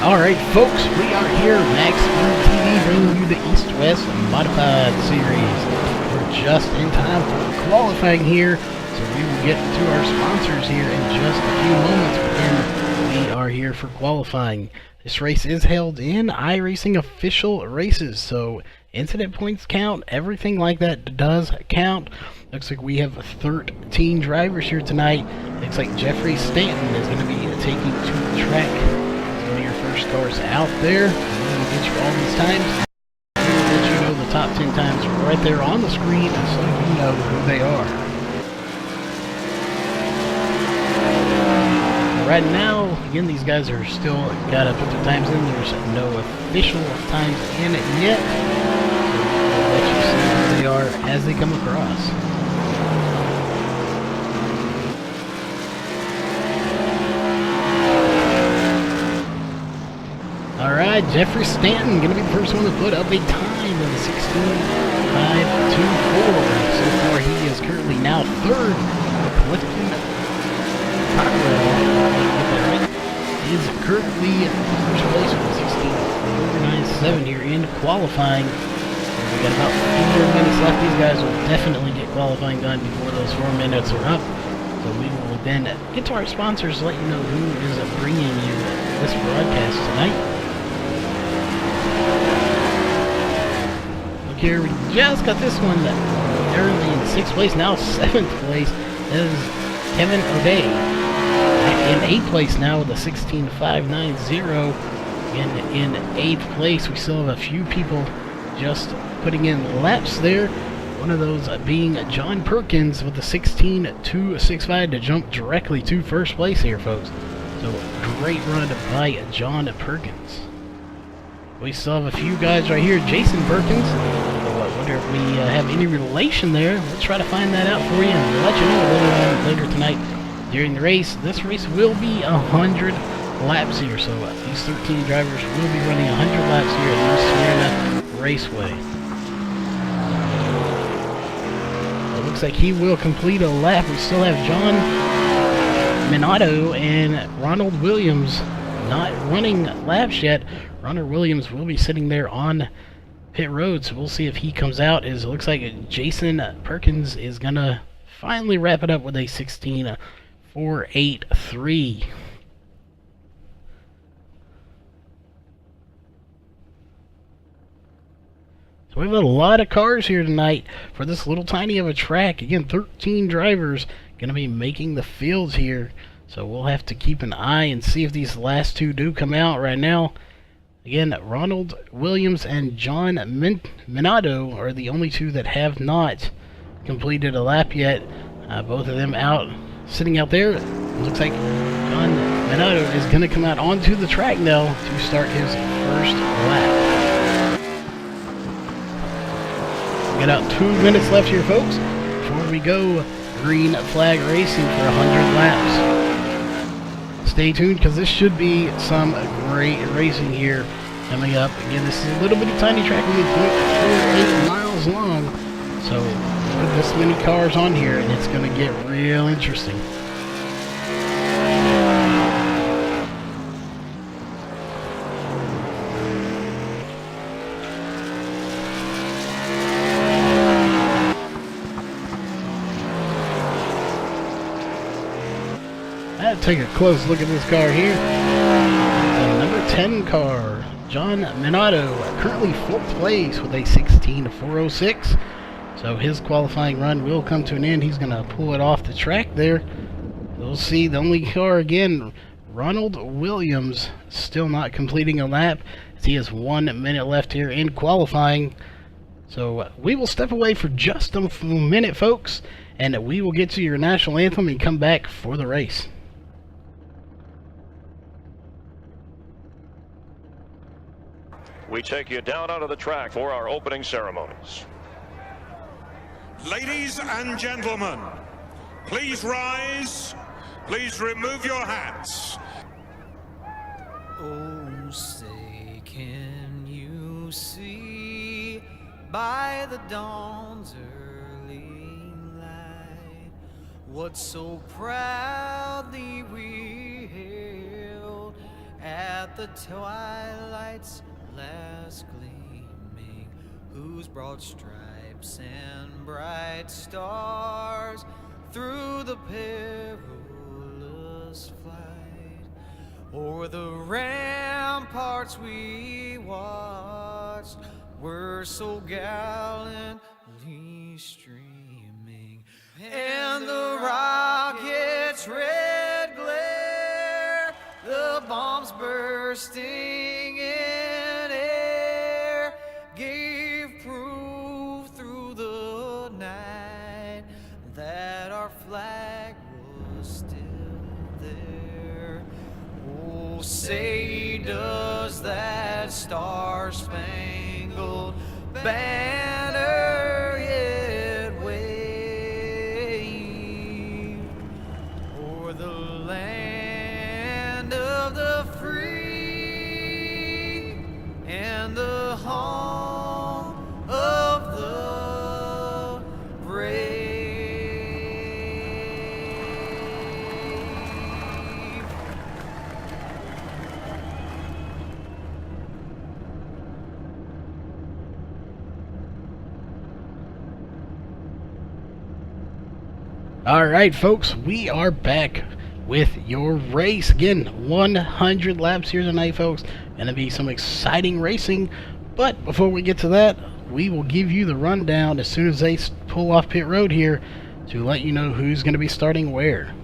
Alright folks, we are here, MaxSpeedTV, bringing you the East-West Modified Series. We're just in time for qualifying here, so we will get to our sponsors here in just a few moments, but then we are here for qualifying. This race is held in iRacing official races, so incident points count, everything like that does count. Looks like we have 13 drivers here tonight. Looks like Jeffrey Stanton is going to be taking to the track. One of your first cars out there. We'll get you all these times. We'll let you know the top 10 times right there on the screen so you know who they are. Right now, again, these guys are still got to put their times in. There's no official times in it yet. So we'll let you see who they are as they come across. Alright, Jeffrey Stanton going to be the first one to put up a time of 16.524. So far, he is currently now third. Clifton Cockrell is currently first place with 16.497 here in qualifying. So we got about 4 minutes left. These guys will definitely get qualifying done before those 4 minutes are up. So we will then get to our sponsors to let you know who is bringing you this broadcast tonight. Here we just got this one early in 6th place, now 7th place is Kevin O'Day. In 8th place now with a 16.590. And in 8th place we still have a few people just putting in laps there. One of those being John Perkins with a 16.265 to jump directly to first place here, folks. So great run by John Perkins. We still have a few guys right here. Jason Perkins. I wonder if we have any relation there. We'll try to find that out for you and let you know later tonight during the race. This race will be 100 laps here, so these 13 drivers will be running 100 laps here at New Smyrna Raceway. It looks like he will complete a lap. We still have John Minato and Ronald Williams not running laps yet. Ronald Williams will be sitting there on pit road, so we'll see if he comes out. It looks like Jason Perkins is gonna finally wrap it up with a 16.483. So we have a lot of cars here tonight for this little tiny of a track. Again, 13 drivers gonna be making the fields here, so we'll have to keep an eye and see if these last two do come out. Right now, again, Ronald Williams and John Minato are the only two that have not completed a lap yet. Both of them sitting out there. It looks like John Minato is going to come out onto the track now to start his first lap. We got about 2 minutes left here, folks, before we go green flag racing for 100 laps. Stay tuned, because this should be some great racing here coming up. Again, this is a little bitty tiny track, only 0.48 miles long. So put this many cars on here, and it's going to get real interesting. Take a close look at this car here. The number 10 car, John Minato, currently 4th place with a 16.406. So his qualifying run will come to an end. He's going to pull it off the track there. We'll see the only car again, Ronald Williams, still not completing a lap, as he has 1 minute left here in qualifying. So we will step away for just a minute, folks, and we will get to your national anthem and come back for the race. We take you down onto the track for our opening ceremonies. Ladies and gentlemen, please rise. Please remove your hats. Oh, say, can you see by the dawn's early light what so proudly we hailed at at the twilight's last gleaming, whose broad stripes and bright stars through the perilous flight o'er the ramparts we watched were so gallantly streaming, and the rocket's red glare, the bombs bursting in air, gave proof through the night that our flag was still there. Oh, say does that star-spangled banner yet wave o'er the land of the free and the home of the brave. Alright folks, we are back with your race. Again, 100 laps here tonight folks. Gonna be some exciting racing, but before we get to that, we will give you the rundown as soon as they pull off pit road here to let you know who's gonna be starting where.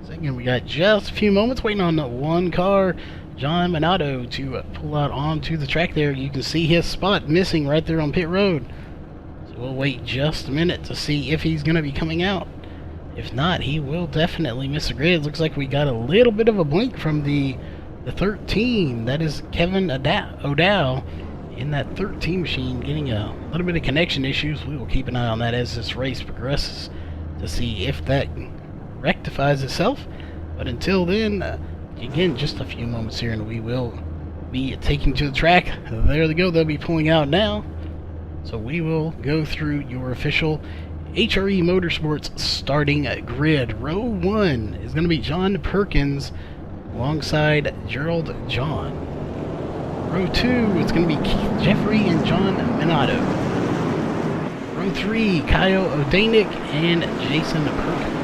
So again, we got just a few moments waiting on the one car, John Minato, to pull out onto the track there. You can see his spot missing right there on pit road. So we'll wait just a minute to see if he's going to be coming out. If not, he will definitely miss the grid. Looks like we got a little bit of a blink from the 13. That is Kevin O'Dowd in that 13 machine, getting a little bit of connection issues. We will keep an eye on that as this race progresses to see if that rectifies itself. But until then, again, just a few moments here and we will be taking to the track. There they go. They'll be pulling out now. So we will go through your official HRE Motorsports starting grid. Row 1 is going to be John Perkins alongside Gerald John. Row 2 is going to be Keith Jeffrey and John Minato. Row 3, Kyle O'Danick and Jason Perkins.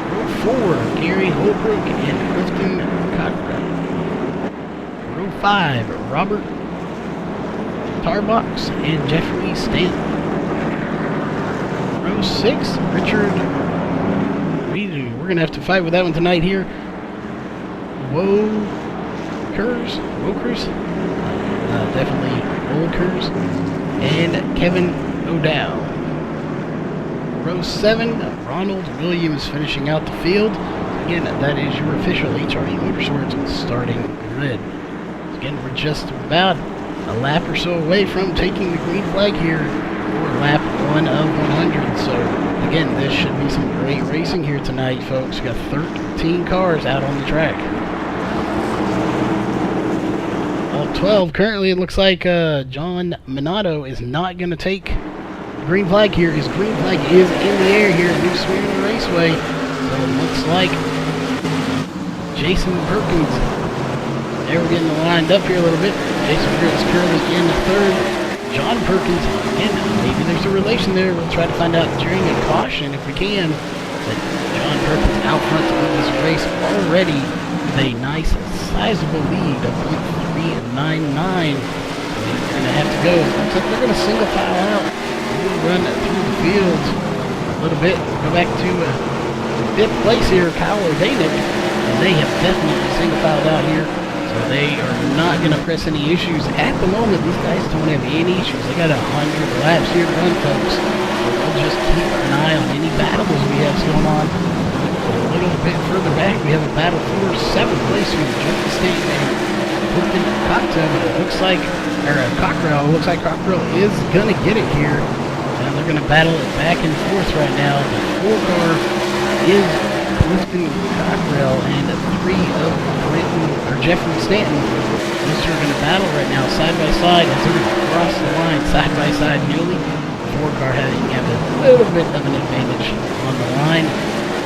Row 4, Gary Holbrook and Clifton Cockrell. Row 5, Robert Tarbox and Jeffrey Stanton. Row 6, Richard. We're going to have to fight with that one tonight here. Wokers? Definitely Wokers. And Kevin O'Dowd. Row 7, Ronald Williams finishing out the field. Again, that is your official HRE Motorsports starting grid. Again, we're just about a lap or so away from taking the green flag here for lap 1 of 100. So, again, this should be some great racing here tonight, folks. We got 13 cars out on the track. All 12. Currently, it looks like John Minato is not going to take green flag here. His green flag is in the air here at New Smyrna Raceway. So it looks like Jason Perkins, they were getting lined up here a little bit. Jason Perkins currently in the 3rd. John Perkins, again, maybe there's a relation there. We'll try to find out during a caution if we can. But John Perkins out front to win this race already with a nice sizable lead of 0.399. So they're going to have to go. Looks like they're going to single file out. We'll run through the field a little bit. Go back to 5th place here, Kyle O'Danick. And they have definitely single filed out here. So they are not going to press any issues. At the moment, these guys don't have any issues. They got 100 laps here to run, folks. So we'll just keep an eye on any battles we have going on. A little bit further back, we have a battle for 7th place here. Jeffrey Stanton and Clifton Cockrell. But it looks like, Cockrell, it looks like Cockrell is going to get it here. And they're going to battle it back and forth right now. The 4 car is Clifton Cockrell and 3 of Jeffrey Stanton. Those two are going to battle right now side by side as they're going to cross the line side by side nearly 4 car having a little bit of an advantage on the line.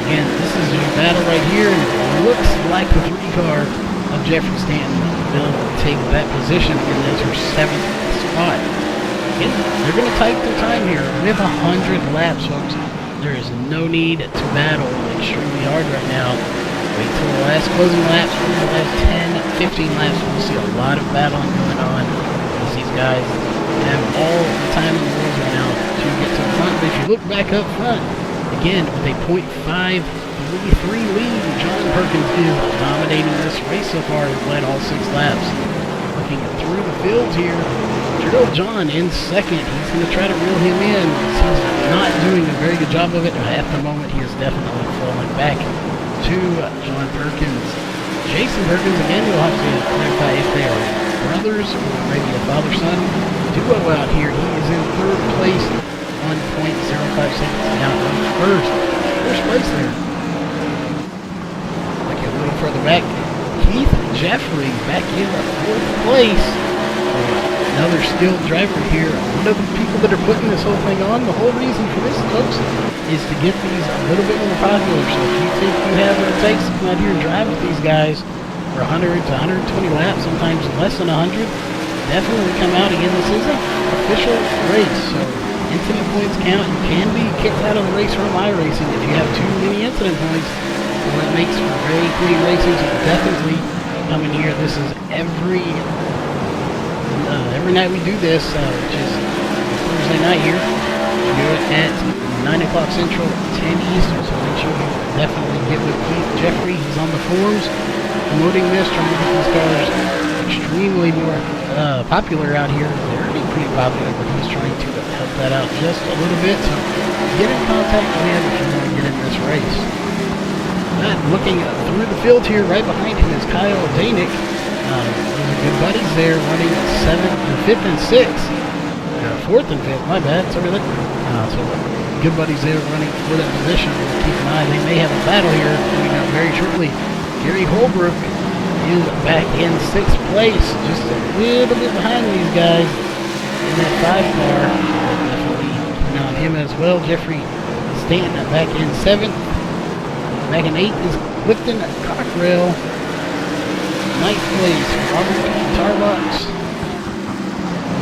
Again, this is your battle right here, and it looks like the 3 car of Jeffrey Stanton will take that position, and that's her 7th spot. Again, they're going to take their time here. We have 100 laps, folks. There is no need to battle extremely hard right now. Wait till the last closing laps, for the last 10, 15 laps, we'll see a lot of battling going on. As these guys have all the time in the world right now to get to the front. But if you look back up front, again, with a .533 lead, John Perkins is dominating this race so far. He's led all 6 laps. Looking through the field here, Gerald John in second. He's going to try to reel him in. He's not doing a very good job of it. At the moment, he is definitely falling back to John Perkins. Jason Perkins, again, we'll have to clarify if they are brothers or maybe a father-son duo out here. He is in 3rd place, 1.05 seconds out of first place there. Looking a little further back, Keith Jeffrey back in 4th place. Another skilled driver here. One of the people that are putting this whole thing on, the whole reason for this, folks, is to get these a little bit more popular. So if you think you have what it takes to come out here and drive with these guys for 100 to 120 laps, sometimes less than 100, definitely come out. Again, this is an official race, so incident points count. You can be kicked out of the race from iRacing if you have too many incident points. What makes for very clean racing, so definitely come in here. This is every night we do this, which is Thursday night here. We do it at 9 o'clock Central, 10 Eastern, so make sure you definitely get with Keith Jeffrey. He's on the forums promoting this, trying to get these cars extremely more popular out here. They're already pretty popular, but he's trying to help that out just a little bit, so get in contact with him if you want to get in this race. Looking through the field here, right behind him is Kyle Danick. Those are good buddies there, running 5th and 6th. 4th and 5th, my bad, sorry. So good buddies there running for that position. We'll keep an eye. They may have a battle here coming up very shortly. Gary Holbrook is back in 6th place, just a little bit behind these guys in that 5 car. Definitely keeping an eye on him as well. Jeffrey Stanton back in 7th. Back in 8th is Clifton Cockrell. 9th place, Robert Tarbox.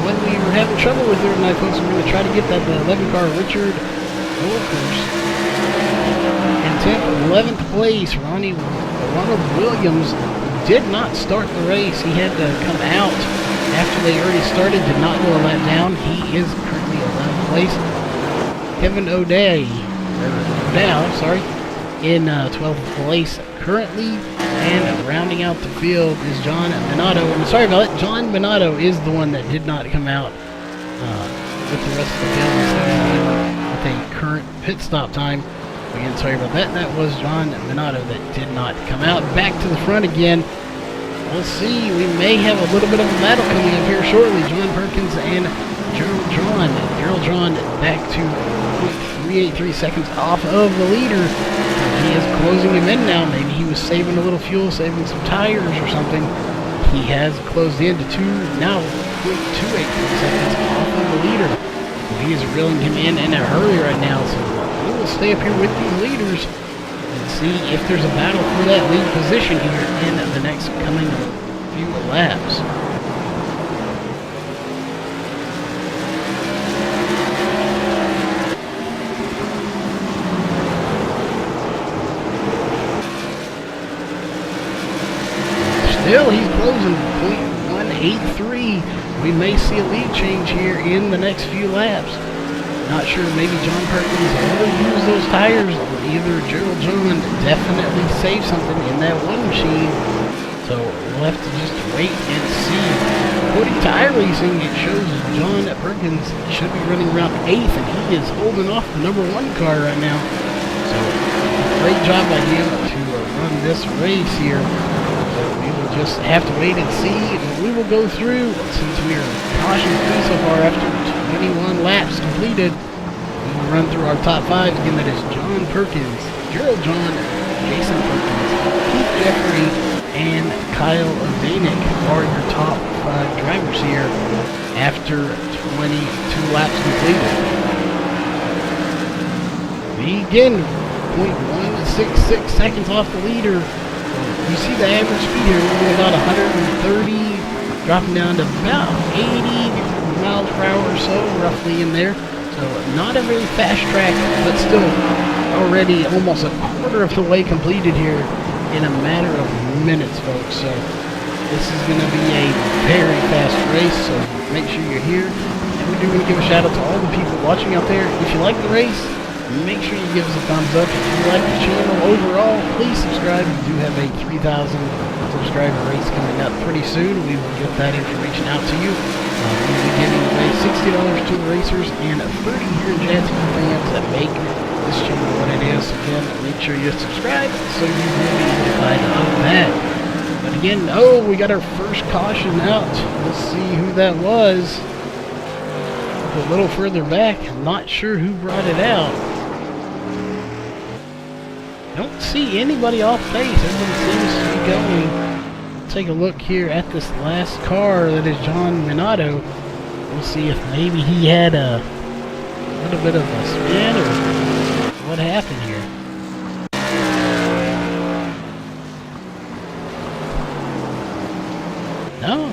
When we were having trouble with it tonight, folks, we're going to try to get that 11 car Richard Wilkers. In 10th, 11th place, Ronald Williams did not start the race. He had to come out after they already started, did not go a lap down. He is currently 11th place. Kevin O'Day, in 12th place currently. And rounding out the field is John Minato. I'm sorry about it. John Minato is the one that did not come out with the rest of the field with a current pit stop time. Again, sorry about that. That was John Minato that did not come out. Back to the front again. We'll see. We may have a little bit of a battle coming up here shortly. John Perkins and Gerald John. Gerald John back to 0.383 seconds off of the leader. He is closing him in now. Maybe he was saving a little fuel, saving some tires or something. He has closed in to 0.283 seconds off of the leader. He is reeling him in a hurry right now. So we will stay up here with these leaders and see if there's a battle for that lead position here in the next coming few laps. Still, he's closing 0.183. We may see a lead change here in the next few laps. Not sure, maybe John Perkins will use those tires, or either Gerald John definitely save something in that one machine. So we'll have to just wait and see. According to iRacing, it shows John Perkins should be running around 8th, and he is holding off the number 1 car right now. So great job by him to run this race here. We will just have to wait and see. We will go through, since we are caution-free so far after 21 laps completed. We will run through our top 5. Again, that is John Perkins, Gerald John, Jason Perkins, Keith Jeffrey, and Kyle Danick are your top 5 drivers here after 22 laps completed. again, 0.166 seconds off the leader. You see the average speed here, we're about 130, dropping down to about 80 miles per hour or so, roughly in there. So not a very fast track, but still already almost a quarter of the way completed here in a matter of minutes, folks. So this is going to be a very fast race, so make sure you're here. And we do want to give a shout out to all the people watching out there. If you like the race, make sure you give us a thumbs up. If you like the channel overall, please subscribe. We do have a 3,000 subscriber race coming up pretty soon. We will get that information out to you. We will be giving away $60 to the racers and 30 here in Jacksonville fans that make this channel what it is. Again, make sure you subscribe so you will be notified of that. But again, oh, we got our first caution out. Let's see who that was. A little further back, I'm not sure who brought it out. Don't see anybody off pace. Everyone seems to be going. Take a look here at this last car. That is John Minato. We'll see if maybe he had a little bit of a spin or what happened here. No,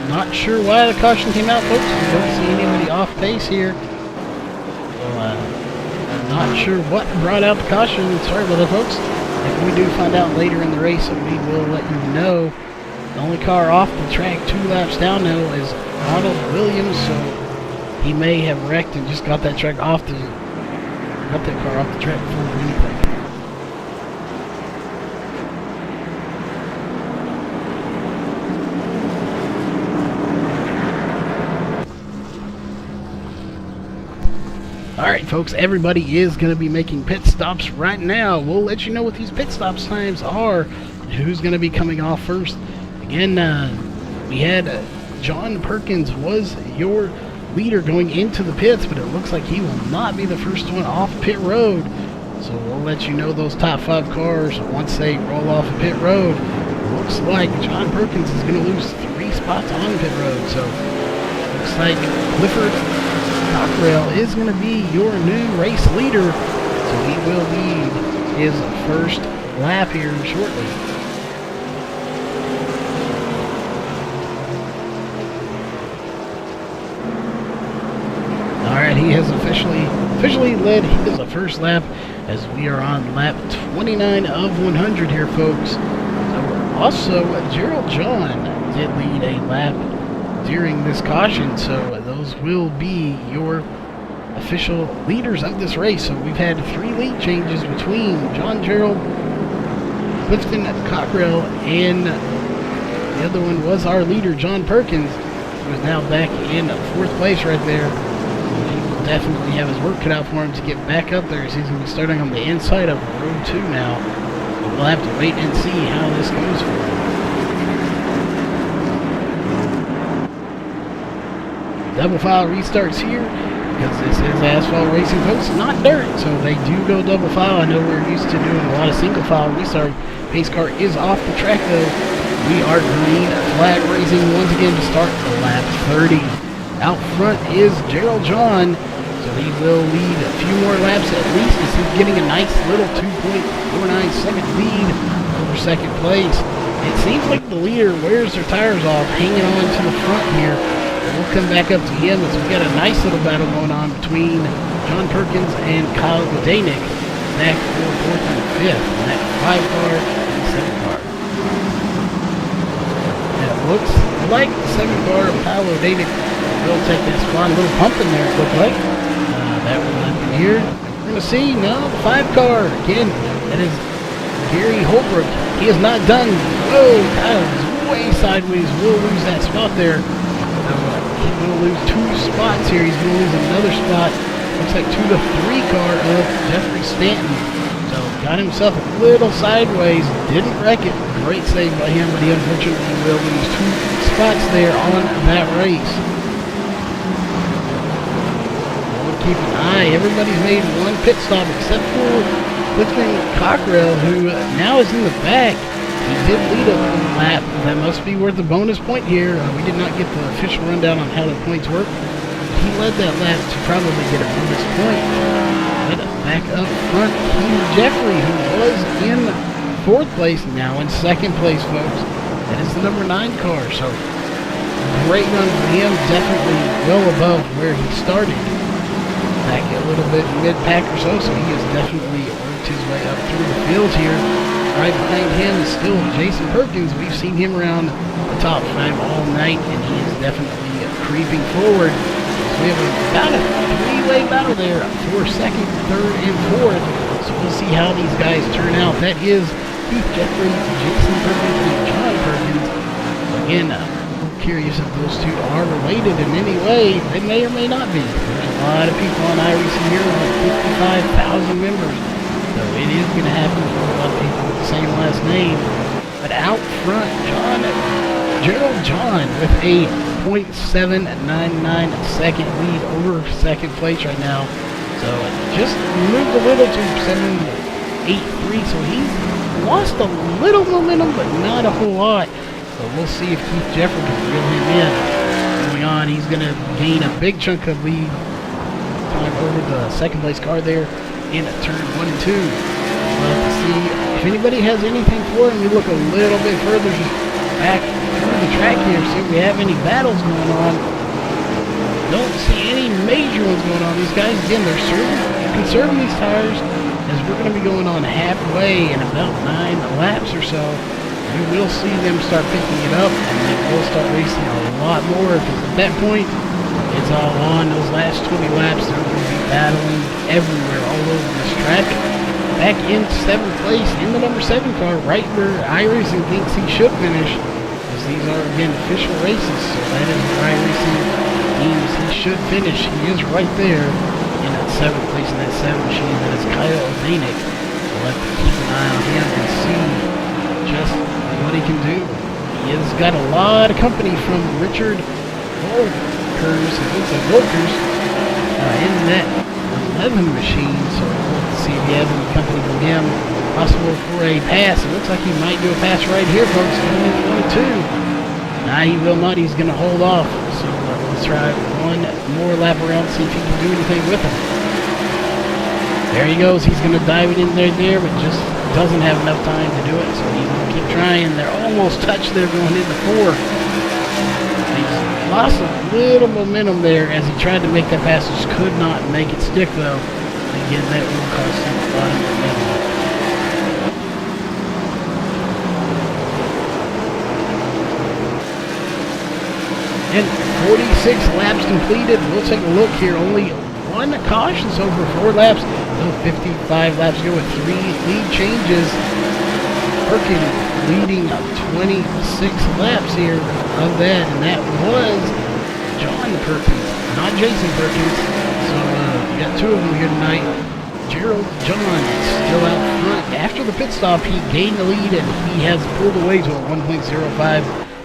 not sure why the caution came out, folks. We don't see anybody off pace here. So, not sure what brought out the caution. Sorry about that, folks. If we do find out later in the race, we will let you know. The only car off the track 2 laps down now is Ronald Williams, so he may have wrecked and just got that car off the track before anything. Alright folks, everybody is going to be making pit stops right now. We'll let you know what these pit stops times are and who's going to be coming off first. Again, we had John Perkins was your leader going into the pits, but it looks like he will not be the first one off pit road. So we'll let you know those top 5 cars once they roll off of pit road. Looks like John Perkins is going to lose 3 spots on pit road. So looks like Clifford Cockrell is going to be your new race leader, so he will lead his first lap here shortly. Alright, he has officially led his first lap as we are on lap 29 of 100 here, folks. So also, Gerald John did lead a lap during this caution, so those will be your official leaders of this race. So we've had 3 lead changes between John Gerald, Clifton Cockrell, and the other one was our leader, John Perkins, who is now back in 4th place right there. He will definitely have his work cut out for him to get back up there, as he's going to be starting on the inside of row 2 now. But we'll have to wait and see how this goes for him. Double file restarts here because this is asphalt racing, folks, not dirt, so they do go double file. I know we're used to doing a lot of single file restart. Pace car is off the track though. We are green flag racing once again to start lap 30. Out front is Gerald John, so he will lead a few more laps at least, as he's getting a nice little 2.49 second lead over 2nd place. It seems like the leader wears their tires off, hanging on to the front here. We'll come back up to him as we got a nice little battle going on between John Perkins and Kyle Godanick back for 4th and 5th in that 5 car and 7 car. And it looks like the 7 car of Kyle Godanick will take that spot. A little pump in there, it looked like. That will happen here. We're going to see, no, the 5 car. Again, that is Gary Holbrook. He is not done. Whoa, Kyle is way sideways. We'll lose that spot there. He's going to lose 2 spots here. He's going to lose another spot. Looks like to the 3 car of Jeffrey Stanton. So got himself a little sideways. Didn't wreck it. Great save by him, but he unfortunately will lose 2 spots there on that race. We'll keep an eye. Everybody's made 1 pit stop except for Clifton Cockrell, who now is in the back. He did lead a lap. That must be worth a bonus point here. We did not get the official rundown on how the points work. He led that lap to probably get a bonus point. But back up front, Keith Jeffrey, who was in 4th place, now in 2nd place, folks. That is the number 9 car, so great run for him, definitely well above where he started. Back a little bit mid-pack or so he has definitely worked his way up through the field here. Right behind him is still Jason Perkins. We've seen him around the top 5 all night, and he is definitely creeping forward. So we have about a 3-way battle there for 2nd, 3rd, and 4th. So we'll see how these guys turn out. That is Keith Jeffrey, Jason Perkins, and John Perkins. Again, curious if those two are related in any way. They may or may not be. There's a lot of people on iRacing here with 55,000 members. So it is going to happen for a lot of people with the same last name. But out front, Gerald John with a .799 second lead over 2nd place right now. So just moved a little to 783. So he's lost a little momentum, but not a whole lot. So we'll see if Keith Jeffrey can reel him in. Going on, he's going to gain a big chunk of lead time over the 2nd place car there in turn 1 and 2. We'll have to see if anybody has anything for him. We look a little bit further back through the track here, see if we have any battles going on. Don't see any major ones going on. These guys, again, they're conserving these tires as we're going to be going on halfway in about 9 laps or so. We will see them start picking it up, and then we'll start racing a lot more, because at that point, it's all on. Those last 20 laps, they're going to be battling everywhere, all over this track. Back in 7th place, in the number 7 car, right where iRacing thinks he should finish, because these are, again, official races, so that is where iRacing means he should finish. He is right there in that 7th place in that 7 machine. That is Kyle Odanik. We'll have to keep an eye on him and see just what he can do. He has got a lot of company from Richard Volkers in that 11 machine, so we'll see if he has any company from him. Possible for a pass. It looks like he might do a pass right here, folks. Coming in 1-2. Nah, he will not. He's going to hold off. So let's try one more lap around, see if he can do anything with him. There he goes. He's going to dive it in there, but just doesn't have enough time to do it, so he's going to keep trying. They're almost touched there going into 4. He's lost a little momentum there as he tried to make that pass. Just could not make it stick, though. Again, that will cost him a lot of momentum. And 46 laps completed. We'll take a look here. Only 1 caution so for 4 laps. 55 laps ago with 3 lead changes. Perkins leading 26 laps here of that, and that was John Perkins, not Jason Perkins. So we got 2 of them here tonight. Gerald John still out front. After the pit stop, he gained the lead, and he has pulled away to a 1.05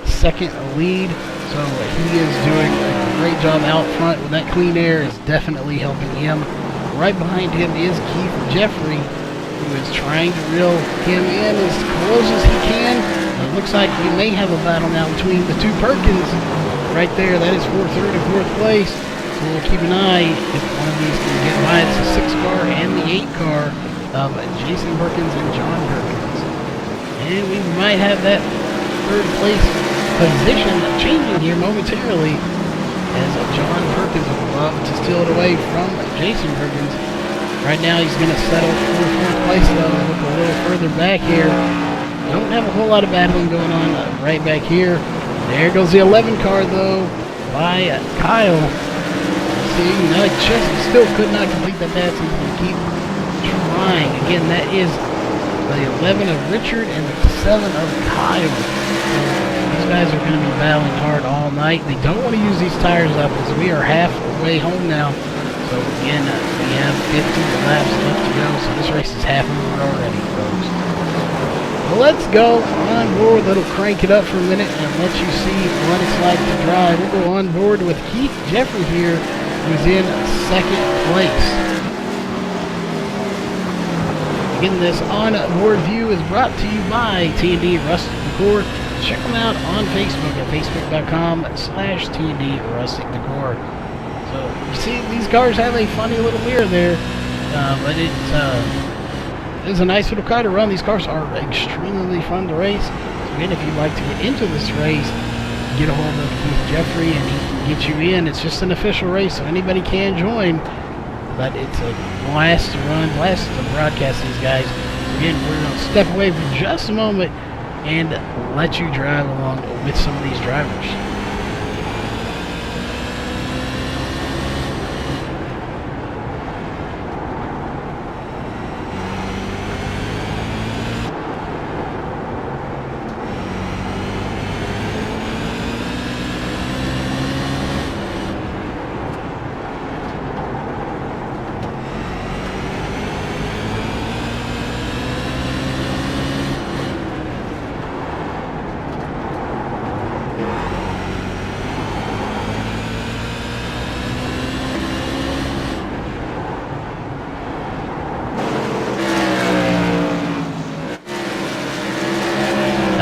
second lead. So he is doing a great job out front. With that clean air is definitely helping him. Right behind him is Keith Jeffrey, who is trying to reel him in as close as he can. It looks like we may have a battle now between the 2 Perkins. Right there, that is for 3rd and 4th place. So we'll keep an eye if one of these can get by. It's the 6 car and the 8 car of Jason Perkins and John Perkins. And we might have that 3rd place position changing here momentarily, as John Perkins would love to steal it away from Jason Perkins. Right now he's going to settle for 4th place, though. Look a little further back here. Don't have a whole lot of battling going on right back here. There goes the 11 car, though, by Kyle. See, no, just still could not complete that pass. He's going to keep trying. Again, that is the 11 of Richard and the 7 of Kyle. These guys are going to be battling hard all night. They don't want to use these tires up because we are halfway home now. So again, we have 50 laps left to go. So this race is half over already, folks. Well, let's go on board. That'll crank it up for a minute and let you see what it's like to drive. We'll go on board with Keith Jeffrey here, who's in 2nd place. Again, this on-board view is brought to you by T&D Rustic Decor. Check them out on Facebook at facebook.com/TND Rustic Decor. So you see these cars have a funny little mirror there. but it's a nice little car to run. These cars are extremely fun to race. So again, if you'd like to get into this race, get a hold of Keith Jeffrey and he can get you in. It's just an official race, so anybody can join. But it's a blast to run, blast to broadcast these guys. So again, we're going to step away for just a moment and let you drive along with some of these drivers.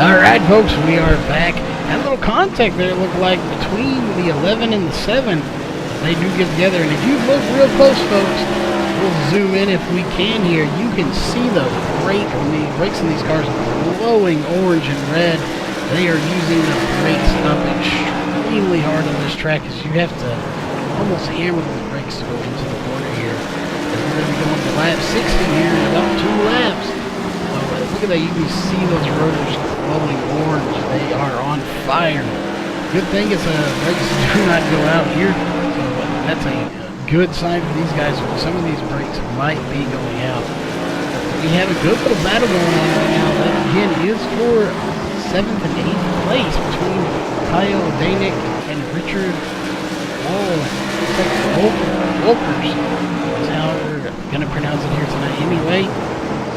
Alright folks, we are back. That little contact there looked like between the 11 and the 7. They do get together, and if you look real close folks, we'll zoom in if we can here. You can see the brakes in these cars are glowing orange and red. They are using the brakes up extremely hard on this track, as you have to almost hammer the brakes to go into the corner here. We're going to be going to lap 60 here in about 2 laps. Look at that, you can see those rotors glowing orange. They are on fire. Good thing it's a brakes do not go out here. So that's a good sign for these guys. Some of these brakes might be going out. We have a good little battle going on right now. That again is for 7th and 8th place between Kyle Danick and Richard Wolkers. That's how we're going to pronounce it here tonight anyway.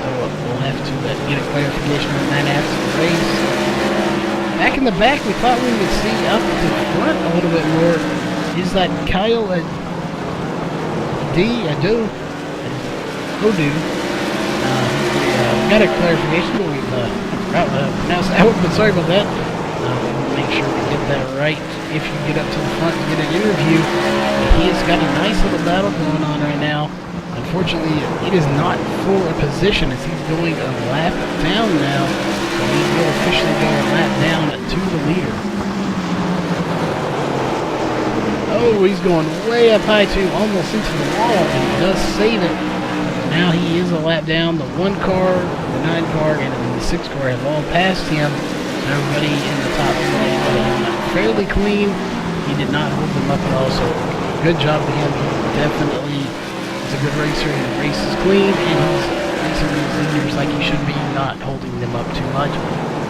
We'll have to get a clarification on that after the race. Back in the back, we thought we would see up to the front a little bit more. Is that Kyle Odu? We got a clarification, but we forgot to pronounce that one, but sorry about that. We'll make sure we get that right if you get up to the front and get an interview. He has got a nice little battle going on right now. Unfortunately, it is not for a position as he's going a lap down now. So he will officially go a lap down to the leader. Oh, he's going way up high too, almost into the wall, and he does save it. Now he is a lap down. The 1 car, the 9 car, and the 6 car have all passed him. So everybody in the top 3 fairly clean. He did not hold them up at all, so good job to him. Definitely a good racer, and the race is clean, and he's racing these leaders like he should be, not holding them up too much.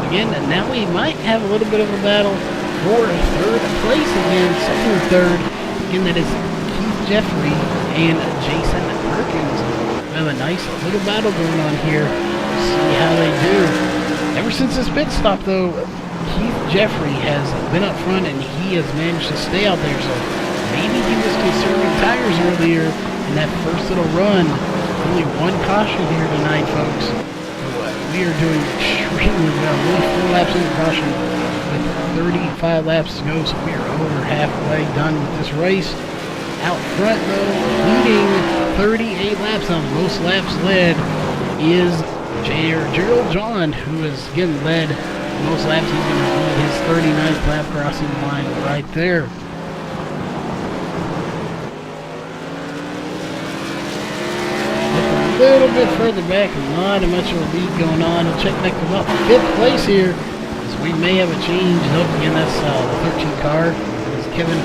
Again, now we might have a little bit of a battle for 3rd place again, 2nd and 3rd. Again, that is Keith Jeffrey and Jason Perkins. We have a nice little battle going on here. Let's see how they do. Ever since this pit stop, though, Keith Jeffrey has been up front, and he has managed to stay out there, so maybe he was conserving tires earlier in that first little run. Only 1 caution here tonight, folks. We are doing extremely well. Only 4 laps in the caution with 35 laps to go, so we are over halfway done with this race. Out front, though, leading 38 laps on most laps led is Gerald John, who has again led most laps. He's going to lead his 39th lap crossing the line right there. A little bit further back, not much of a lead going on. We'll check back to about 5th place here, as we may have a change. Nope, again, that's the 13 car. It's Kevin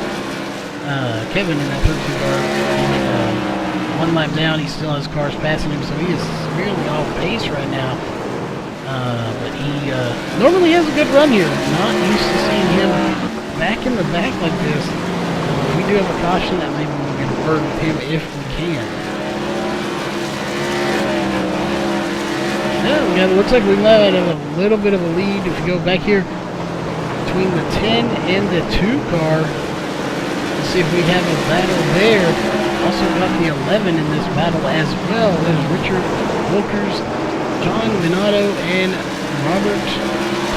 in that 13 car. And, 1 lap down, he still has cars passing him, so he is severely off pace right now. But he normally has a good run here. Not used to seeing him back in the back like this. We do have a caution that maybe we can work with him if we can. Yeah, it looks like we might have a little bit of a lead if you go back here between the 10 and the 2 car. Let's see if we have a battle there. Also got the 11 in this battle as well. There's Richard Wilkers, John Minato, and Robert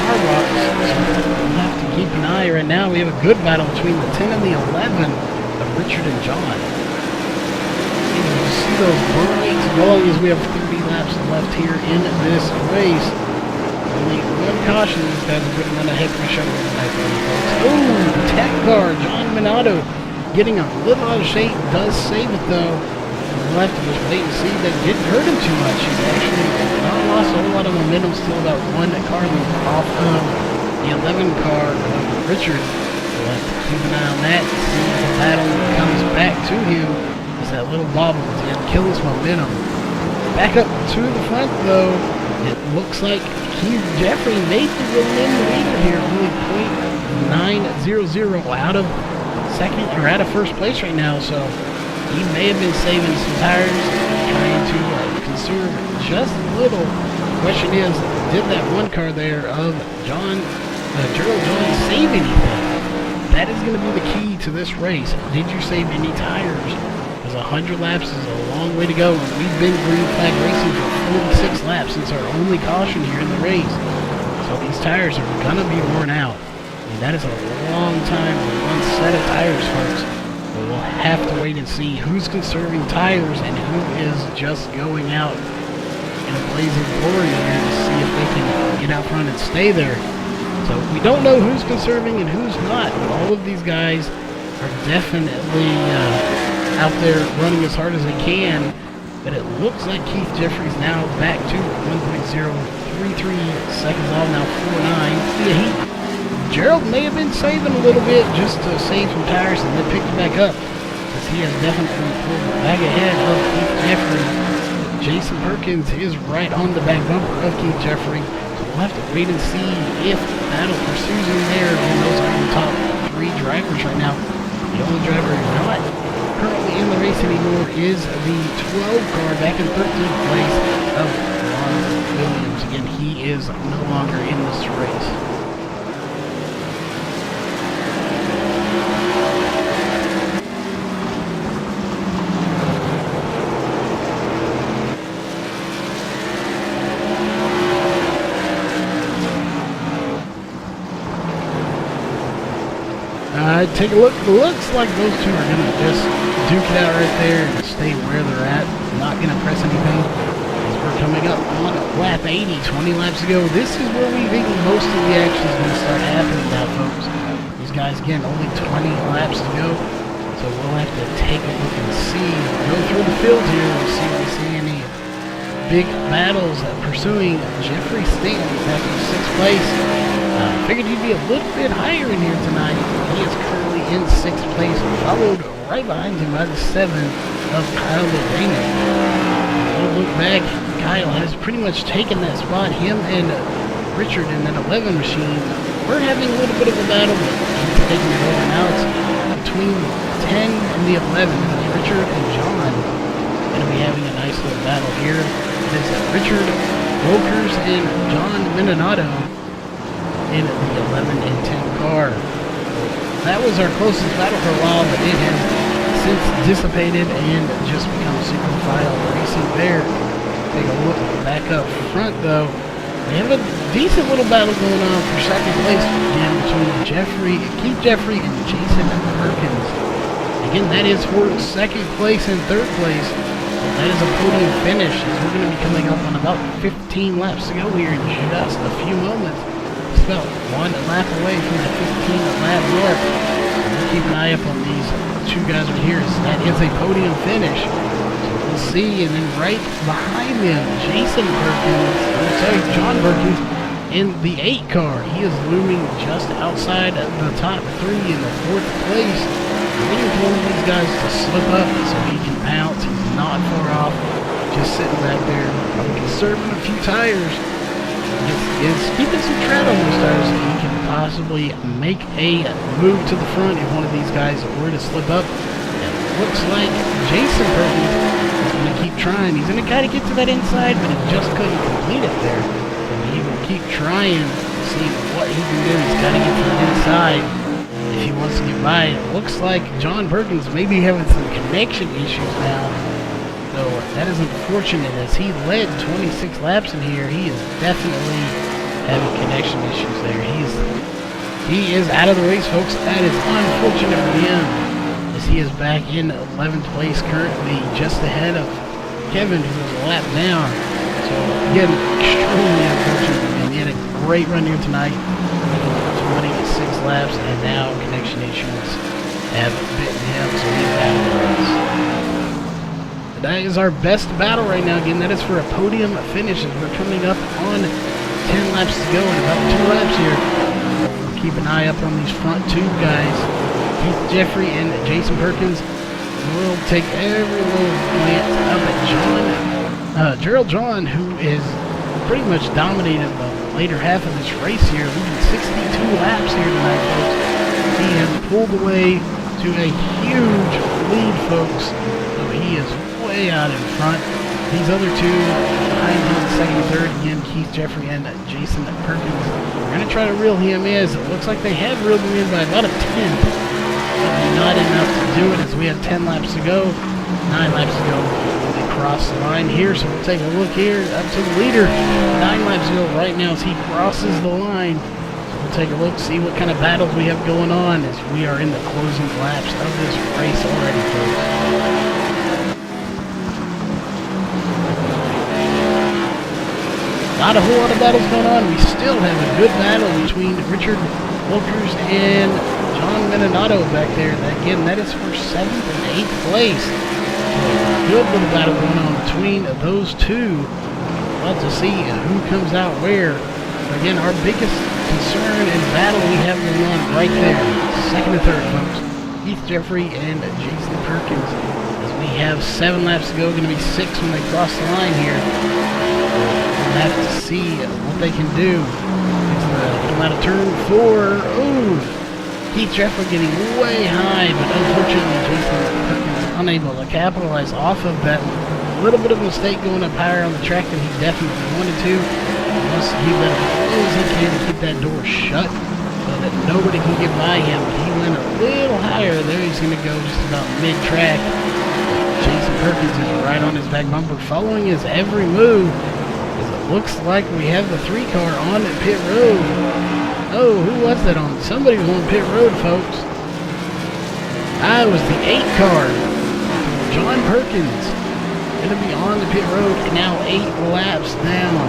Tarbox. So we'll have to keep an eye right now. We have a good battle between the 10 and the 11 of Richard and John. You see those burning long as we have 30 laps left here in this race. Only one caution. These guys are putting on a heck of a show tonight, folks. Oh, tech car. John Minato getting a little out of shape. Does save it, though. We'll have to just wait and see. That didn't hurt him too much. He's actually not lost a whole lot of momentum. Still about one car length off of the 11 car of Richard. We'll have to keep an eye on that. See if the battle comes back to him. It's that little bobble. He's going to kill his momentum. Back up to the front, though. It looks like Keith Jeffrey made the real leader here. Only .900 out of second, or out of first place right now. So he may have been saving some tires, trying to conserve just a little. The question is, did that one car there of Gerald John save anything? That is going to be the key to this race. Did you save any tires? Because 100 laps is a long way to go. We've been green flag racing for 46 laps since our only caution here in the race. So these tires are going to be worn out. And that is a long time for one set of tires, folks. But we'll have to wait and see who's conserving tires and who is just going out in a blazing glory here to see if they can get out front and stay there. So we don't know who's conserving and who's not, but all of these guys are definitely out there running as hard as they can. But it looks like Keith Jeffrey's now back to 1.033 seconds off, now 4.9. Yeah, Gerald may have been saving a little bit just to save some tires and then pick it back up, because he has definitely pulled back ahead of Keith Jeffrey. Jason Perkins is right on the back bumper of Keith Jeffrey. So we'll have to wait and see if battle pursues him there. And those are the top three drivers right now. The only driver not currently in the race anymore is the 12 car back in 13th place of Ron Williams. Again, he is no longer in this race. Take a look. Looks like those two are going to just duke it out right there and stay where they're at. Not going to press anything. As we're coming up on lap 80, 20 laps ago. This is where we think most of the action is going to start happening now, folks. These guys, again, only 20 laps to go. So we'll have to take a look and see. Go through the field here and see if we see any big battles pursuing Jeffrey Stanton back in 6th place. Figured he'd be a little bit higher in here tonight. He is currently in 6th place, followed right behind him by the 7 of Kyle Lorena. We'll look back. Kyle has pretty much taken that spot. Him and Richard in that 11 machine. We're having a little bit of a battle, but he's taking it over. Now it's between 10 and the 11. Richard and John going to be having a nice little battle here. It is Richard Wilkers and John Minato in the 11 and 10 car. That was our closest battle for a while, but it has since dissipated and just become single file racing there. Take a look back up front, though. We have a decent little battle going on for second place again between Keith Jeffrey and Jason Perkins. Again, that is for second place and third place. That is a podium finish, as we're going to be coming up on about 15 laps to go here in just a few moments. It's about one lap away from the 15-lap mark. We'll keep an eye up on these two guys right here. That is a podium finish. So we'll see. And then right behind them, John Perkins in the 8 car. He is looming just outside the top 3 in the 4th place. Waiting for one of these guys to slip up so he can pounce. He's not far off. Just sitting back there, probably conserving a few tires. Is keeping some tread on those tires so he can possibly make a move to the front if one of these guys were to slip up. It looks like Jason Perkins is going to keep trying. He's going to kind of get to that inside, but he just couldn't complete it there. So he will keep trying to see what he can do. He's got to get to the inside if he wants to get by. It looks like John Perkins may be having some connection issues now. So that is unfortunate, as he led 26 laps in here. He is definitely having connection issues there. He is out of the race, folks. That is unfortunate for him, as he is back in 11th place currently, just ahead of Kevin, who was a lap down. So, again, extremely unfortunate. And he had a great run here tonight. 26 laps, and now connection issues have bitten him, so he's out of the race. That is our best battle right now. Again, that is for a podium finish as we're coming up on 10 laps to go and about 2 laps here. We'll keep an eye up on these front two guys, Keith Jeffrey and Jason Perkins. We'll take every little glance up at Gerald John, who is pretty much dominated the later half of this race here, leading 62 laps here tonight, folks. He has pulled away to a huge lead, folks. So he is way out in front. These other two behind him, second and third, again, Keith Jeffrey and Jason Perkins. We're going to try to reel him in. It looks like they have reeled him in by about a 10th. But not enough to do it as we have 10 laps to go. 9 laps to go. They cross the line here, so we'll take a look here up to the leader. 9 laps to go right now as he crosses the line. So we'll take a look, see what kind of battles we have going on as we are in the closing laps of this race already, folks. Not a whole lot of battles going on. We still have a good battle between Richard Wilkers and John Menonato back there. Again, that is for 7th and 8th place. So good little battle going on between those two. We'll have to see who comes out where. Again, our biggest concern and battle we have going on right there. Second and third, folks. Keith Jeffrey and Jason Perkins. As we have 7 laps to go. Going to be 6 when they cross the line here. We'll have to see what they can do. Come out of turn 4. Ooh! Keith Jeffrey getting way high, but unfortunately Jason Perkins unable to capitalize off of that. A little bit of a mistake going up higher on the track than he definitely wanted to. He must keep that as close as he can to keep that door shut so that nobody can get by him. He went a little higher there. He's going to go just about mid-track. Jason Perkins is right on his back bumper, following his every move. Looks like we have the 3 car on at pit road. Oh, who was that on? Somebody was on pit road, folks. It was the 8 car. John Perkins. Going to be on the pit road and now 8 laps down.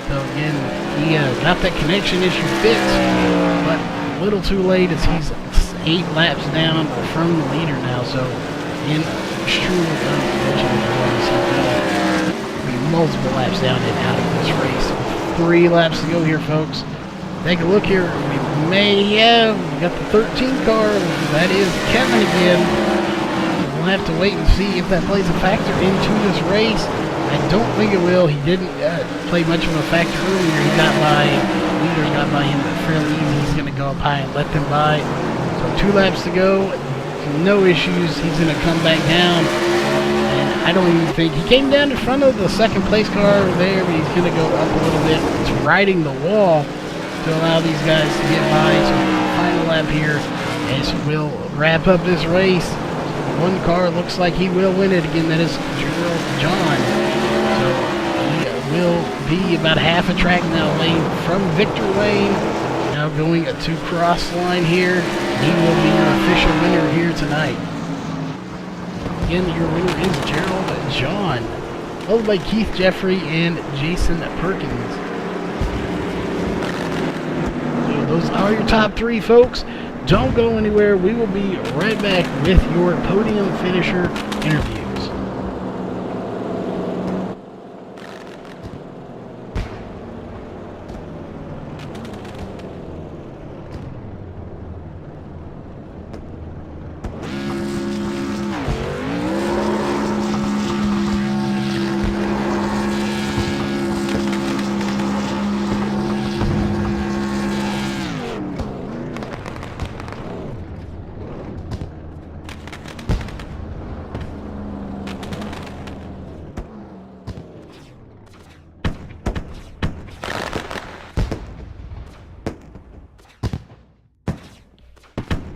So again, he got that connection issue fixed, but a little too late as he's 8 laps down from the leader now. So in extremely unfortunate. Multiple laps down and out of this race. 3 laps to go here, folks. Take a look here. We may have got the 13 car. That is Kevin again. We'll have to wait and see if that plays a factor into this race. I don't think it will. He didn't play much of a factor earlier. He got by. Leaders got by him fairly easy. He's going to go up high and let them by. So 2 laps to go. No issues. He's going to come back down. I don't even think he came down in front of the second place car over there, but he's going to go up a little bit. It's riding the wall to allow these guys to get by. So final lap here as we'll wrap up this race. 1 car looks like he will win it again. That is Gerald John. So he will be about half a track now lane from Victor Lane. Now going to cross line here. He will be your official winner here tonight. Again, your winner is Gerald John, followed by Keith Jeffrey and Jason Perkins. So those are your top 3, folks. Don't go anywhere. We will be right back with your podium finisher interviews.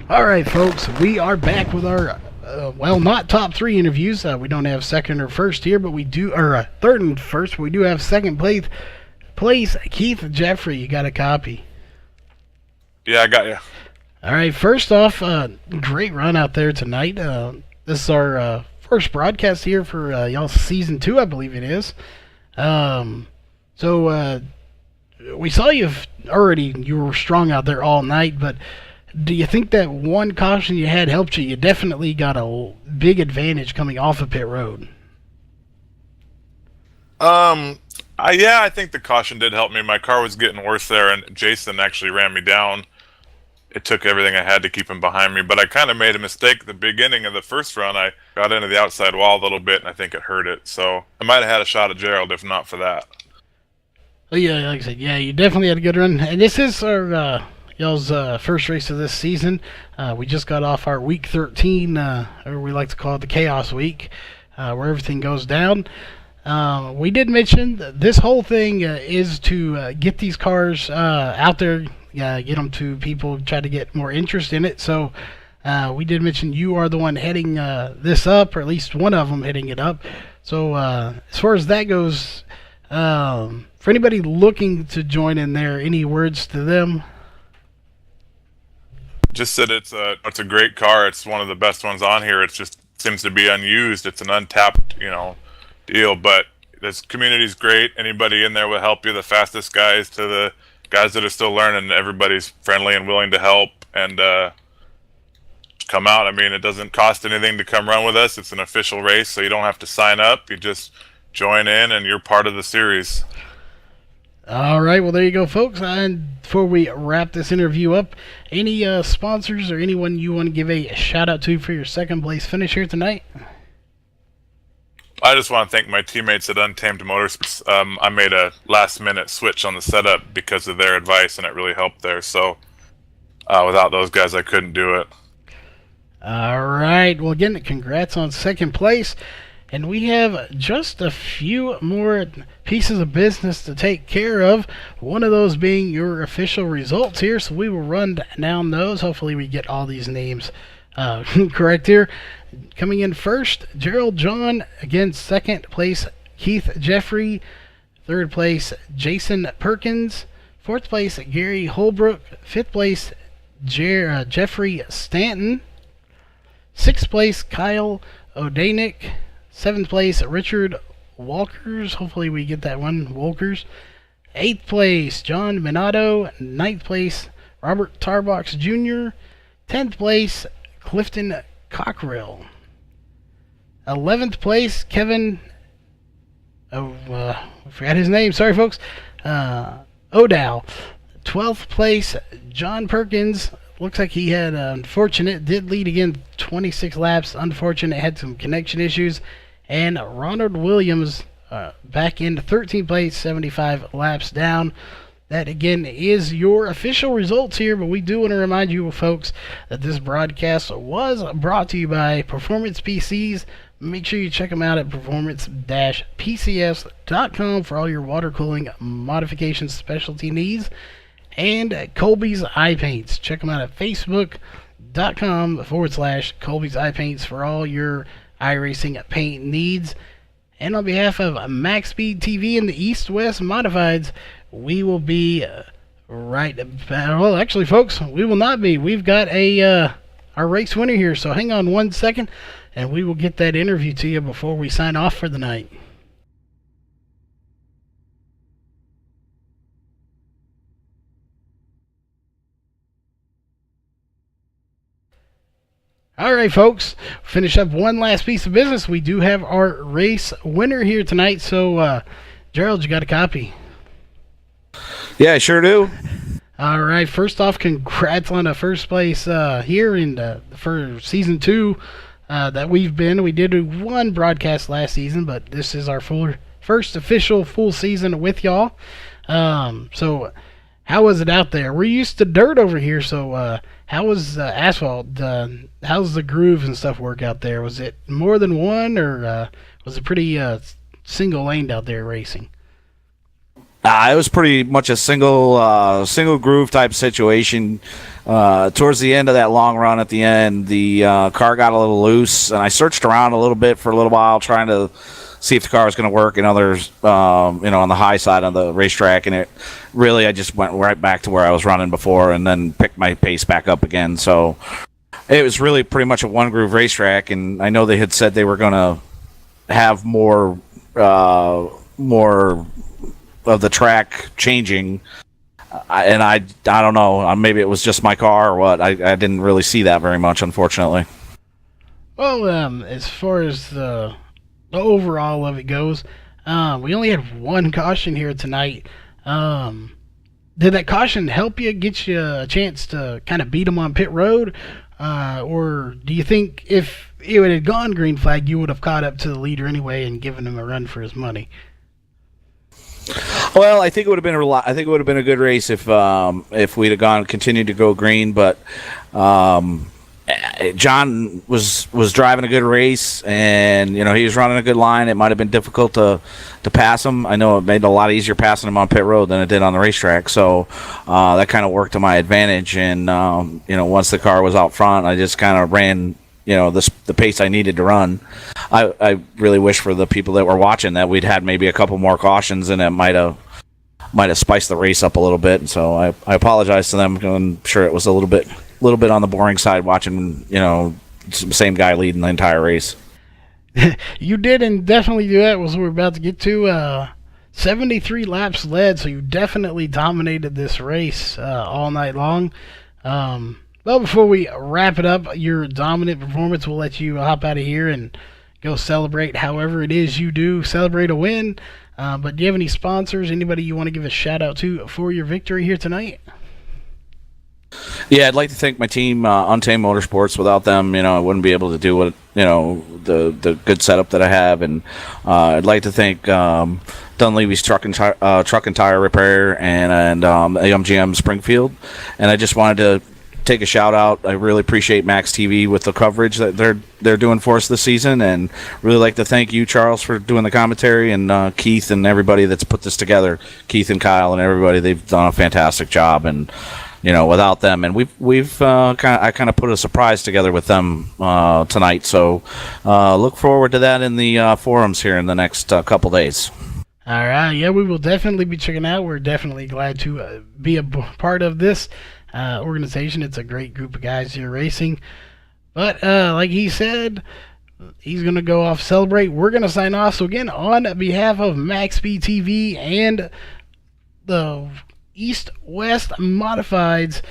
All right, folks, we are back with our, well, not top 3 interviews. We don't have second or first here, but we do, or third and first, but we do have second place. Keith Jeffrey, you got a copy? Yeah, I got you. All right, first off, great run out there tonight. This is our first broadcast here for y'all's season 2, I believe it is. So we saw you were strong out there all night, but do you think that one caution you had helped you? You definitely got a big advantage coming off of pit road. Yeah, I think the caution did help me. My car was getting worse there, and Jason actually ran me down. It took everything I had to keep him behind me, but I kind of made a mistake at the beginning of the first run. I got into the outside wall a little bit, and I think it hurt it. So I might have had a shot at Gerald if not for that. Well, yeah, like I said, yeah, you definitely had a good run. And this is our y'all's first race of this season. We just got off our week 13, or we like to call it the Chaos Week, where everything goes down. We did mention that this whole thing is to get these cars out there, get them to people, try to get more interest in it. So we did mention you are the one heading this up, or at least one of them heading it up. So as far as that goes, for anybody looking to join in there, any words to them? Just that it's a great car. It's one of the best ones on here. It just seems to be unused. It's an untapped, deal. But this community's great. Anybody in there will help you. The fastest guys to the guys that are still learning. Everybody's friendly and willing to help. And come out. I mean, it doesn't cost anything to come run with us. It's an official race, so you don't have to sign up. You just join in, and you're part of the series. All right, well, there you go, folks. And before we wrap this interview up, any sponsors or anyone you want to give a shout-out to for your second-place finish here tonight? I just want to thank my teammates at Untamed Motorsports. I made a last-minute switch on the setup because of their advice, and it really helped there. So without those guys, I couldn't do it. All right. Well, again, congrats on second place. And we have just a few more pieces of business to take care of. One of those being your official results here. So we will run down those. Hopefully we get all these names correct here. Coming in first, Gerald John. Again, second place, Keith Jeffrey. Third place, Jason Perkins. Fourth place, Gary Holbrook. Fifth place, Jeffrey Stanton. Sixth place, Kyle Odanik. Seventh place, Richard Walkers. Hopefully we get that one, Walkers. Eighth place, John Minato. Ninth place, Robert Tarbox Jr. 10th place, Clifton Cockrell. 11th place, Kevin... I forgot his name. Sorry, folks. O'Dow. 12th place, John Perkins. Looks like he had unfortunate, did lead again 26 laps. Unfortunate, had some connection issues. And Ronald Williams back in 13th place, 75 laps down. That, again, is your official results here, but we do want to remind you, folks, that this broadcast was brought to you by Performance PCs. Make sure you check them out at performance-pcs.com for all your water cooling modification specialty needs. And Colby's Eye Paints. Check them out at facebook.com/Colby's Eye Paints for all your iRacing paint needs. And on behalf of MaxSpeedTV and the East-West Modifieds, we will be well, actually, folks, we will not be. We've got our race winner here, so hang on 1 second, and we will get that interview to you before we sign off for the night. All right, folks, finish up one last piece of business. We do have our race winner here tonight. So, Gerald, you got a copy? Yeah, I sure do. All right, first off, congrats on the first place here for Season 2 that we've been. We did one broadcast last season, but this is our first official full season with y'all. So, how was it out there? We're used to dirt over here, so how was asphalt? How's the grooves and stuff work out there? Was it more than one, or was it pretty single-laned out there racing? It was pretty much a single groove type situation. Towards the end of that long run at the end, the car got a little loose, and I searched around a little bit for a little while trying to see if the car was going to work in others, on the high side of the racetrack, and I just went right back to where I was running before and then picked my pace back up again. So it was really pretty much a one-groove racetrack, and I know they had said they were going to have more of the track changing. I don't know. Maybe it was just my car or what. I didn't really see that very much, unfortunately. Well, as far as the overall of it goes, we only had one caution here tonight. Did that caution help you, get you a chance to kind of beat him on pit road? Or do you think if it had gone green flag, you would have caught up to the leader anyway and given him a run for his money? Well, I think it would have been a good race if we'd have continued to go green. But John was driving a good race, and he was running a good line. It might have been difficult to pass him. I know it made it a lot easier passing him on pit road than it did on the racetrack. So that kind of worked to my advantage. And once the car was out front, I just kind of ran the pace I needed to run. I really wish for the people that were watching that we'd had maybe a couple more cautions, and it might have spiced the race up a little bit. And so I apologize to them. I'm sure it was a little bit on the boring side watching same guy leading the entire race. You did, and definitely do that. Was what we're about to get to. 73 laps led, so you definitely dominated this race all night long. Well, before we wrap it up, your dominant performance, we'll let you hop out of here and go celebrate however it is you do. Celebrate a win. But do you have any sponsors, anybody you want to give a shout-out to for your victory here tonight? Yeah, I'd like to thank my team, Untamed Motorsports. Without them, I wouldn't be able to do what, the good setup that I have. And I'd like to thank Dunleavy's Truck and Tire Repair and AMGM Springfield. And I just wanted to take a shout out. I really appreciate MaxTV with the coverage that they're doing for us this season, and really like to thank you, Charles, for doing the commentary, and Keith and everybody that's put this together. Keith and Kyle and everybody, they've done a fantastic job, and without them, and I kind of put a surprise together with them tonight. So look forward to that in the forums here in the next couple days. All right, yeah, we will definitely be checking out. We're definitely glad to be a part of this organization. It's a great group of guys here racing. But like he said, he's going to go off celebrate. We're going to sign off. So again, on behalf of MaxSpeedTV and the East-West Modifieds,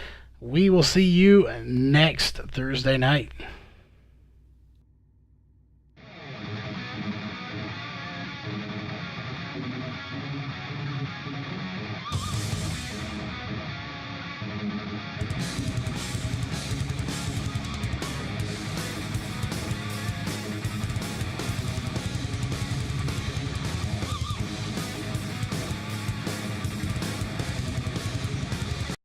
we will see you next Thursday night.